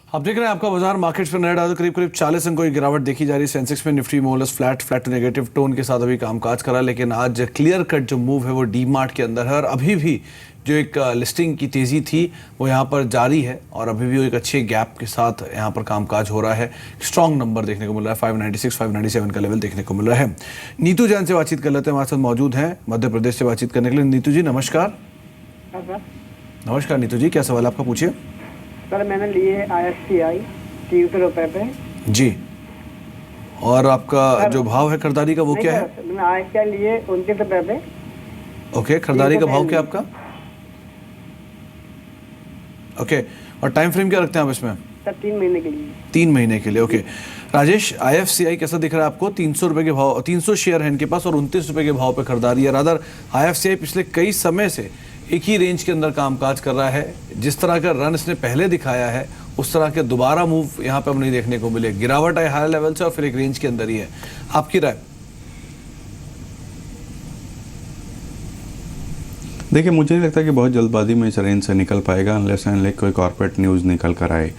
आप देख रहे हैं आपका बाजार मार्केट्स पर नया डाल करीब 40 अंकों की गिरावट देखी जा रही है। सेंसेक्स में निफ्टी मोलस फ्लैट टू नेगेटिव टोन के साथ अभी कामकाज करा, लेकिन आज क्लियर कट जो मूव है वो डी मार्ट के अंदर है और अभी भी जो एक लिस्टिंग की तेजी थी वो यहाँ पर जारी है और अभी भी एक अच्छे गैप के साथ यहाँ पर कामकाज हो रहा है। स्ट्रॉन्ग नंबर देखने को मिल रहा है, 596 597 का लेवल देखने को मिल रहा है। नीतू जैन से बातचीत कर लेते हैं, हमारे साथ मौजूद हैं मध्य प्रदेश से बातचीत करने के लिए। नीतू जी नमस्कार। नमस्कार नीतू जी, क्या सवाल आपका पूछिए। सर मैंने लिए IFCI 300 रुपए पे जी, और आपका जो भाव है खरीदारी का वो क्या है? मैंने IFCI लिए 29 रुपए पे। ओके, खरीदारी का भाव क्या आपका? ओके, और टाइम फ्रेम क्या रखते हैं आप इसमें? सर 3 महीने के लिए। 3 महीने के लिए। ओके राजेश, IFCI कैसा दिख रहा है आपको? 300 रुपए के भाव, 300 शेयर है इनके पास और 29 रुपए के भाव पे खरीदारी है। रादर IFCI पिछले कई समय से एक ही रेंज के अंदर कामकाज कर रहा है। जिस तरह का रन इसने पहले दिखाया है उस तरह के दोबारा मूव यहाँ पे हम नहीं देखने को मिले। गिरावट है हाई लेवल से और फिर एक रेंज के अंदर ही है। आपकी राय? देखिए, मुझे नहीं लगता कि बहुत जल्दबाजी में इस रेंज से निकल पाएगा अनलेस एंड कोई कॉर्पोरेट न्यूज़ निकल कर आए,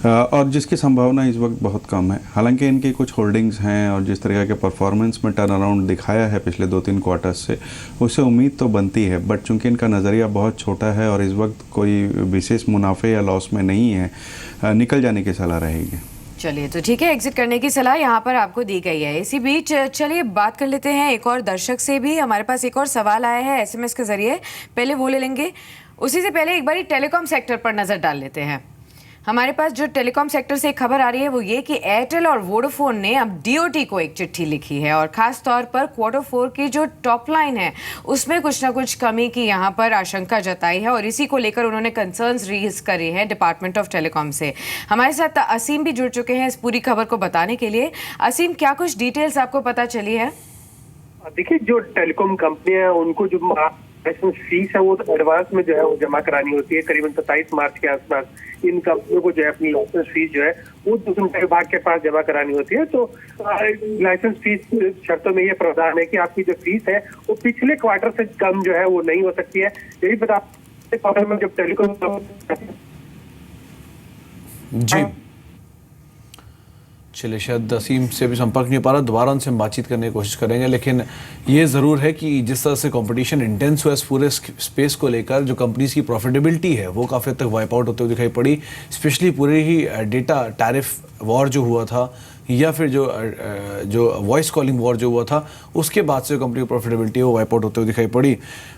और जिसकी संभावना इस वक्त बहुत कम है। हालांकि इनकी कुछ होल्डिंग्स हैं और जिस तरह के परफॉर्मेंस में टर्न अराउंड दिखाया है पिछले 2-3 क्वार्टर्स से, उससे उम्मीद तो बनती है। बट चूंकि इनका नज़रिया बहुत छोटा है और इस वक्त कोई विशेष मुनाफे या लॉस में नहीं है, निकल जाने की सलाह रहेगी। चलिए तो ठीक है, एग्जिट करने की सलाह यहाँ पर आपको दी गई है। इसी बीच चलिए बात कर लेते हैं एक और दर्शक से भी। हमारे पास एक और सवाल आया है SMS के जरिए, पहले वो ले लेंगे। उसी से पहले एक बार टेलीकॉम सेक्टर पर नजर डाल लेते हैं। हमारे पास जो टेलीकॉम सेक्टर से एक खबर आ रही है वो ये कि एयरटेल और वोडाफोन ने अब DOT को एक चिट्ठी लिखी है और खास तौर पर Q4 की जो टॉप लाइन है उसमें कुछ ना कुछ कमी की यहाँ पर आशंका जताई है और इसी को लेकर उन्होंने कंसर्न्स रेज करे हैं डिपार्टमेंट ऑफ टेलीकॉम से। हमारे साथ असीम भी जुड़ चुके हैं इस पूरी खबर को बताने के लिए। असीम, क्या कुछ डिटेल्स आपको पता चली है? देखिए, जो टेलीकॉम कंपनियां हैं उनको जो लाइसेंस फीस है वो तो एडवांस में जो है वो जमा करानी होती है। करीबन 27 मार्च के आसपास इन कंपनियों को जो है अपनी लाइसेंस फीस जो है वो दूसरे विभाग के पास जमा करानी होती है। तो लाइसेंस फीस शर्तों में ये प्रावधान है कि आपकी जो फीस है वो पिछले क्वार्टर से कम जो है वो नहीं हो सकती है। यही बता क्वार्टर में जब टेलीकॉम जी, चलिए शायद असीम से भी संपर्क नहीं हो पा रहा, दोबारा उनसे हम बातचीत करने की कोशिश करेंगे। लेकिन ये ज़रूर है कि जिस तरह से कंपटीशन इंटेंस हुआ इस पूरे स्पेस को लेकर, जो कंपनीज की प्रॉफिटेबिलिटी है वो काफ़ी हद तक वाइप आउट होते हुए दिखाई पड़ी। स्पेशली पूरे ही डेटा टैरिफ वॉर जो हुआ था या फिर जो वॉइस कॉलिंग वॉर जो हुआ था उसके बाद से कंपनी की प्रॉफिटेबिलिटी वो वाइप आउट होते हुए दिखाई पड़ी।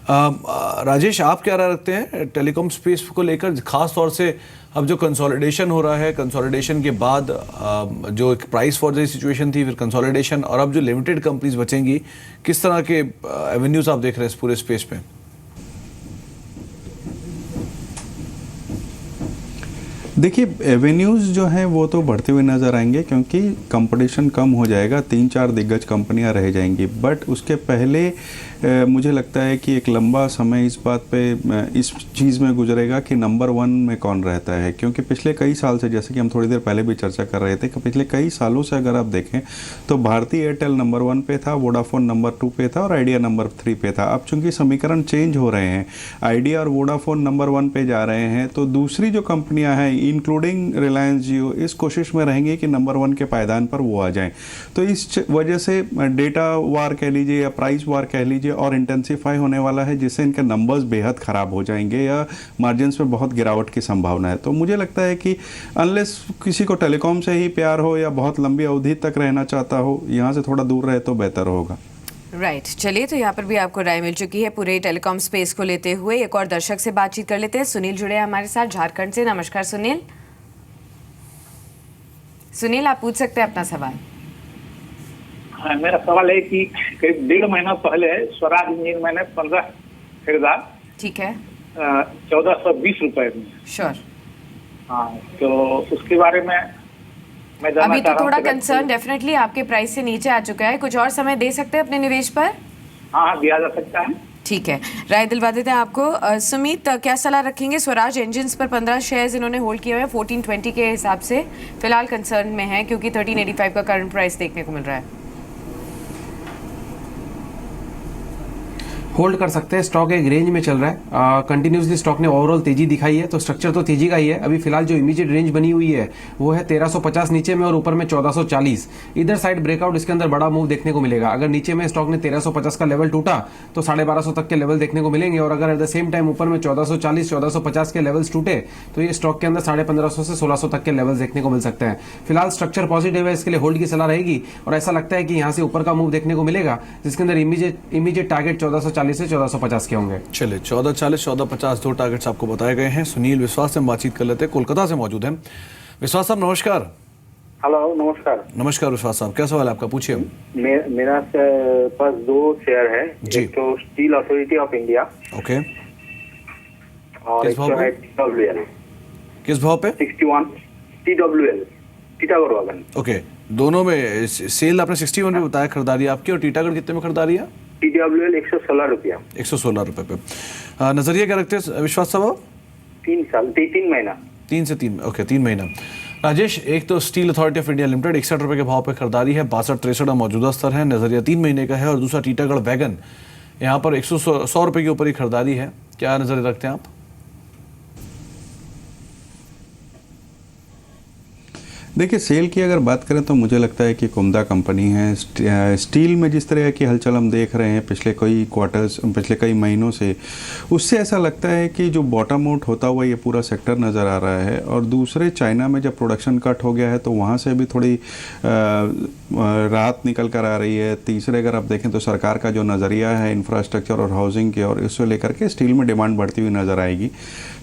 राजेश, आप क्या राय रखते हैं टेलीकॉम स्पेस को लेकर? खास तौर से अब जो कंसोलिडेशन हो रहा है, कंसोलिडेशन के बाद जो एक प्राइस वॉर जैसी सिचुएशन थी, फिर कंसोलिडेशन और अब जो लिमिटेड कंपनीज बचेंगी, किस तरह के एवेन्यूज आप देख रहे हैं इस पूरे स्पेस पे? देखिए, एवेन्यूज़ जो हैं वो तो बढ़ते हुए नज़र आएंगे क्योंकि कंपटीशन कम हो जाएगा, 3-4 दिग्गज कंपनियां रह जाएंगी। बट उसके पहले मुझे लगता है कि एक लंबा समय इस बात पे इस चीज़ में गुजरेगा कि नंबर 1 में कौन रहता है। क्योंकि पिछले कई साल से, जैसे कि हम थोड़ी देर पहले भी चर्चा कर रहे थे, कि पिछले कई सालों से अगर आप देखें तो भारती एयरटेल नंबर 1 पे था, वोडाफोन नंबर 2 पे था और आइडिया नंबर 3 पे था। अब चूंकि समीकरण चेंज हो रहे हैं, आइडिया और वोडाफोन नंबर 1 पे जा रहे हैं, तो दूसरी जो कंपनियां हैं इंक्लूडिंग रिलायंस जियो इस कोशिश में रहेंगी कि नंबर 1 के पायदान पर वो आ जाएं। तो इस वजह से डेटा वार कह लीजिए या प्राइस वार कह लीजिए और इंटेंसिफाई होने वाला है, जिससे इनके नंबर्स बेहद ख़राब हो जाएंगे या मार्जिन्स में बहुत गिरावट की संभावना है। तो मुझे लगता है कि अनलेस किसी को टेलीकॉम से ही प्यार हो या बहुत लंबी अवधि तक रहना चाहता हो, यहाँ से थोड़ा दूर रहे तो बेहतर होगा। राइट, चलिए तो यहाँ पर भी आपको राय मिल चुकी है पूरे टेलीकॉम स्पेस को लेते हुए। एक और दर्शक से बातचीत कर लेते हैं। सुनील जुड़े हैं हमारे साथ झारखंड से। नमस्कार सुनील। सुनील, आप पूछ सकते हैं अपना सवाल। हाँ, मेरा सवाल है कि करीब 1.5 महीना पहले स्वराज इंजीन मैंने 15 खरीदा। ठीक है। 1420 रुपए में। श्योर। हाँ, तो उसके बारे में मैं जानना अभी चाह तो रहा हूँ। थोड़ा कंसर्न डेफिनेटली आपके प्राइस से नीचे आ चुका है। कुछ और समय दे सकते हैं अपने निवेश पर? हाँ, दिया जा सकता है। ठीक है, राय दिलवा देते हैं आपको। सुमित, क्या सलाह रखेंगे? स्वराज इंजिन्स पर 15 शेयर्स इन्होंने होल्ड किए हुए हैं 1420 के हिसाब से। फिलहाल कंसर्न में है क्योंकि 1385 का करंट प्राइस देखने को मिल रहा है। होल्ड कर सकते हैं। स्टॉक एक रेंज में चल रहा है, कंटिन्यूसली स्टॉक ने ओवरऑल तेजी दिखाई है, तो स्ट्रक्चर तो तेजी का ही है। अभी फिलहाल जो इमीडिएट रेंज बनी हुई है वो है 1350 नीचे में और ऊपर में 1440। इधर साइड ब्रेकआउट इसके अंदर बड़ा मूव देखने को मिलेगा। अगर नीचे में स्टॉक ने 1350 का लेवल टूटा तो 1250 तक के लेवल देखने को मिलेंगे, और अगर एट द सेम टाइम ऊपर में 1440 1450 के लेवल्स टूटे तो ये स्टॉक के अंदर 1550 से 1600 तक के लेवल्स देखने को मिल सकते हैं। फिलहाल स्ट्रक्चर पॉजिटिव है, इसके लिए होल्ड की सलाह रहेगी, और ऐसा लगता है कि यहाँ से ऊपर का मूव देखने को मिलेगा जिसके अंदर इमीडिएट टारगेट 1440 से 1450 के होंगे। चलिए 1440 1450 दो टारगेट्स आपको बताए गए हैं। सुनील विश्वास से हम बातचीत कर लेते हैं, कोलकाता से मौजूद हैं। विश्वास साहब नमस्कार। हेलो, नमस्कार। नमस्कार विश्वास साहब, क्या सवाल है आपका, पूछिए। मेरा पास 2 शेयर है, जी। एक तो steel authority of India okay, और किस एक भाव तो पे? है TWL किस भाव पे? 61 TWL टीटागढ़ वागन। ओके, दोनों में सेल आपने 61 पे बताया खरीदारी आपकी, और टीटागढ़ कितने में खरीदारी है? TWL 116 रुपया। 116 रुपए पे। नजरिया क्या रखते हैं विश्वास साहब आप? 3 साल 3 महीना। 3 से 3, ओके 3 महीना। राजेश, एक तो steel authority of India limited 61 रुपए के भाव पे खरीदारी है, 62-63 मौजूदा स्तर है, नजरिया 3 महीने का है। और दूसरा टीटागढ़ वैगन, यहाँ पर 100 रुपए के ऊपर ही खरीदारी है, क्या नजरिया रखते हैं आप? देखिए, सेल की अगर बात करें तो मुझे लगता है कि कुमदा कंपनी है। स्टील में जिस तरह की हलचल हम देख रहे हैं पिछले कई महीनों से, उससे ऐसा लगता है कि जो बॉटम आउट होता हुआ ये पूरा सेक्टर नज़र आ रहा है। और दूसरे, चाइना में जब प्रोडक्शन कट हो गया है तो वहाँ से भी थोड़ी राहत निकल कर आ रही है। तीसरे, अगर आप देखें तो सरकार का जो नज़रिया है इंफ्रास्ट्रक्चर और हाउसिंग के, और इसको लेकर के स्टील में डिमांड बढ़ती हुई नज़र आएगी।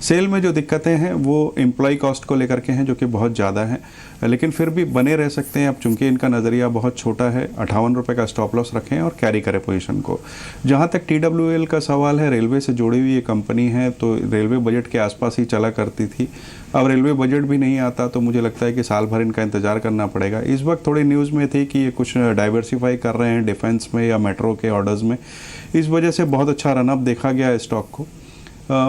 सेल में जो दिक्कतें हैं वो एम्प्लॉय कॉस्ट को लेकर के हैं, जो कि बहुत ज़्यादा है, लेकिन फिर भी बने रह सकते हैं। अब चूंकि इनका नज़रिया बहुत छोटा है, 58 रुपये का स्टॉप लॉस रखें और कैरी करें पोजीशन को। जहां तक TWL का सवाल है, रेलवे से जुड़ी हुई ये कंपनी है, तो रेलवे बजट के आसपास ही चला करती थी। अब रेलवे बजट भी नहीं आता तो मुझे लगता है कि साल भर इनका इंतजार करना पड़ेगा। इस वक्त थोड़ी न्यूज़ में थी कि ये कुछ डाइवर्सिफाई कर रहे हैं डिफेंस में या मेट्रो के ऑर्डर्स में, इस वजह से बहुत अच्छा रनअप देखा गया है स्टॉक को।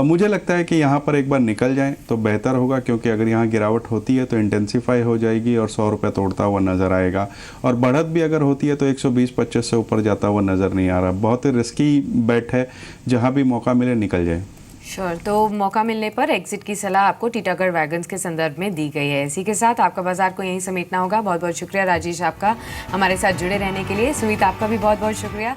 मुझे लगता है कि यहाँ पर एक बार निकल जाएं तो बेहतर होगा, क्योंकि अगर यहाँ गिरावट होती है तो इंटेंसिफाई हो जाएगी और 100 रुपये तोड़ता हुआ नज़र आएगा, और बढ़त भी अगर होती है तो 120-25 से ऊपर जाता हुआ नज़र नहीं आ रहा। बहुत ही रिस्की बेट है, जहाँ भी मौका मिले निकल जाए। श्योर, तो मौका मिलने पर एग्जिट की सलाह आपको टीटागढ़ वैगन्स के संदर्भ में दी गई है। इसी के साथ आपका बाजार को यहीं समेटना होगा। बहुत बहुत शुक्रिया राजेश आपका हमारे साथ जुड़े रहने के लिए। सुमित, आपका भी बहुत बहुत शुक्रिया।